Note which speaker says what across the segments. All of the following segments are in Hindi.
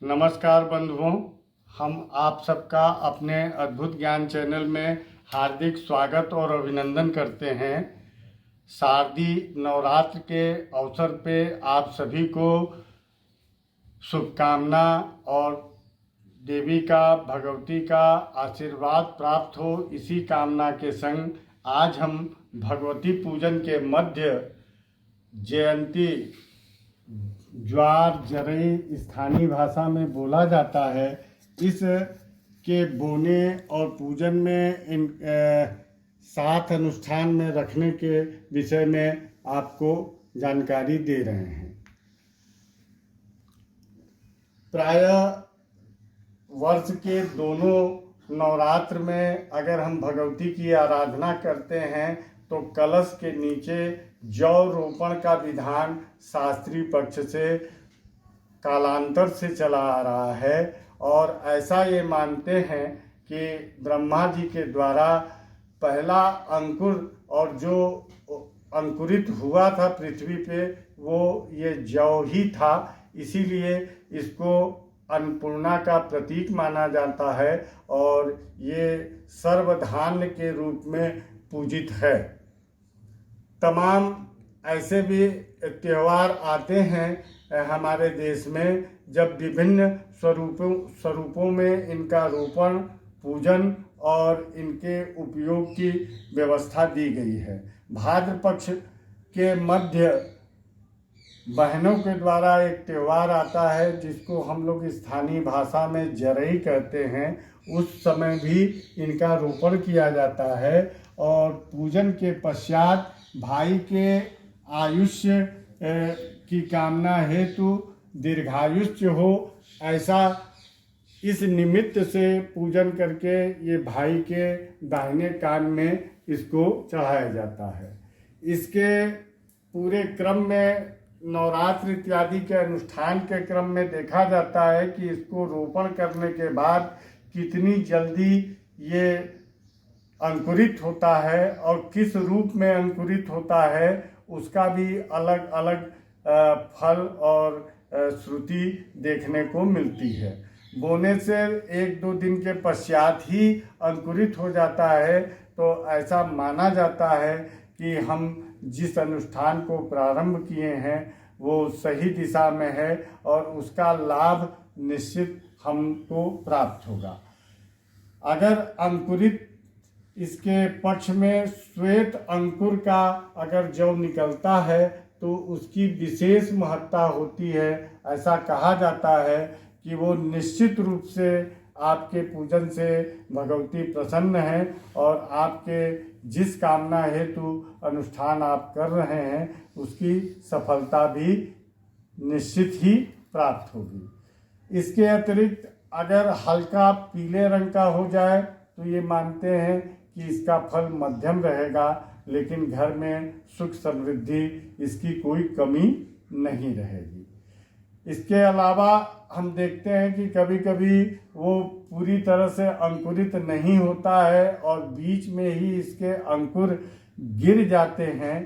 Speaker 1: नमस्कार बंधुओं, हम आप सबका अपने अद्भुत ज्ञान चैनल में हार्दिक स्वागत और अभिनंदन करते हैं। शारदीय नवरात्र के अवसर पे आप सभी को शुभकामना और देवी का, भगवती का आशीर्वाद प्राप्त हो, इसी कामना के संग आज हम भगवती पूजन के मध्य जयंती, ज्वार जरई स्थानीय भाषा में बोला जाता है, इस के बोने और पूजन में इन साथ अनुष्ठान में रखने के विषय में आपको जानकारी दे रहे हैं। प्रायः वर्ष के दोनों नवरात्र में अगर हम भगवती की आराधना करते हैं तो कलश के नीचे जौ रोपण का विधान शास्त्रीय पक्ष से कालांतर से चला आ रहा है और ऐसा ये मानते हैं कि ब्रह्मा जी के द्वारा पहला अंकुर और जो अंकुरित हुआ था पृथ्वी पे वो ये जौ ही था, इसीलिए इसको अन्नपूर्णा का प्रतीक माना जाता है और ये सर्वधान्य के रूप में पूजित है। तमाम ऐसे भी त्यौहार आते हैं हमारे देश में जब विभिन्न स्वरूपों में इनका रोपण, पूजन और इनके उपयोग की व्यवस्था दी गई है। भाद्र पक्ष के मध्य बहनों के द्वारा एक त्यौहार आता है जिसको हम लोग स्थानीय भाषा में जरई कहते हैं। उस समय भी इनका रोपण किया जाता है और पूजन के पश्चात भाई के आयुष्य की कामना हेतु दीर्घायुष्य हो, ऐसा इस निमित्त से पूजन करके ये भाई के दाहिने कान में इसको चढ़ाया जाता है। इसके पूरे क्रम में नवरात्र इत्यादि के अनुष्ठान के क्रम में देखा जाता है कि इसको रोपण करने के बाद कितनी जल्दी ये अंकुरित होता है और किस रूप में अंकुरित होता है उसका भी अलग अलग फल और श्रुति देखने को मिलती है। बोने से 1-2 दिन के पश्चात ही अंकुरित हो जाता है, तो ऐसा माना जाता है कि हम जिस अनुष्ठान को प्रारंभ किए हैं वो सही दिशा में है और उसका लाभ निश्चित हमको प्राप्त होगा। अगर अंकुरित इसके पक्ष में श्वेत अंकुर का अगर जौ निकलता है तो उसकी विशेष महत्ता होती है। ऐसा कहा जाता है कि वो निश्चित रूप से आपके पूजन से भगवती प्रसन्न हैं और आपके जिस कामना हेतु अनुष्ठान आप कर रहे हैं उसकी सफलता भी निश्चित ही प्राप्त होगी। इसके अतिरिक्त अगर हल्का पीले रंग का हो जाए तो ये मानते हैं कि इसका फल मध्यम रहेगा, लेकिन घर में सुख समृद्धि इसकी कोई कमी नहीं रहेगी। इसके अलावा हम देखते हैं कि कभी कभी वो पूरी तरह से अंकुरित नहीं होता है और बीच में ही इसके अंकुर गिर जाते हैं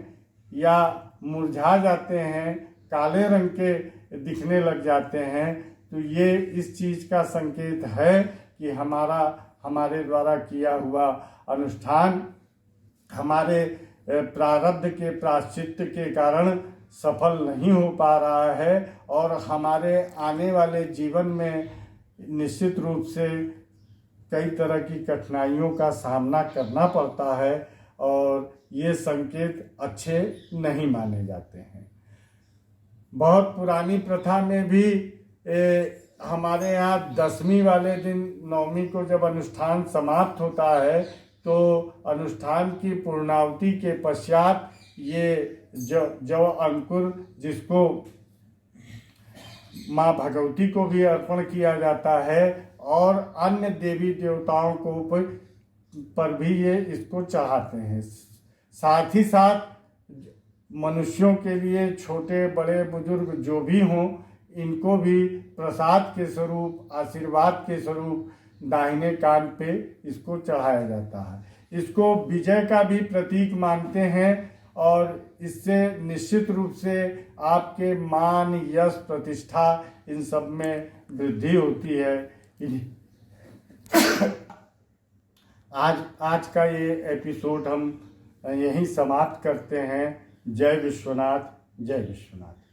Speaker 1: या मुरझा जाते हैं, काले रंग के दिखने लग जाते हैं, तो ये इस चीज़ का संकेत है कि हमारे द्वारा किया हुआ अनुष्ठान हमारे प्रारब्ध के प्रायश्चित्त के कारण सफल नहीं हो पा रहा है और हमारे आने वाले जीवन में निश्चित रूप से कई तरह की कठिनाइयों का सामना करना पड़ता है और ये संकेत अच्छे नहीं माने जाते हैं। बहुत पुरानी प्रथा में भी हमारे यहाँ 10वीं वाले दिन, 9वीं को जब अनुष्ठान समाप्त होता है तो अनुष्ठान की पूर्णावधि के पश्चात ये जौ अंकुर जिसको माँ भगवती को भी अर्पण किया जाता है और अन्य देवी देवताओं को पर भी ये इसको चढ़ाते हैं। साथ ही साथ मनुष्यों के लिए छोटे बड़े बुजुर्ग जो भी हों इनको भी प्रसाद के स्वरूप, आशीर्वाद के स्वरूप दाहिने कान पे इसको चढ़ाया जाता है। इसको विजय का भी प्रतीक मानते हैं और इससे निश्चित रूप से आपके मान, यश, प्रतिष्ठा इन सब में वृद्धि होती है। आज का ये एपिसोड हम यहीं समाप्त करते हैं। जय विश्वनाथ, जय विश्वनाथ।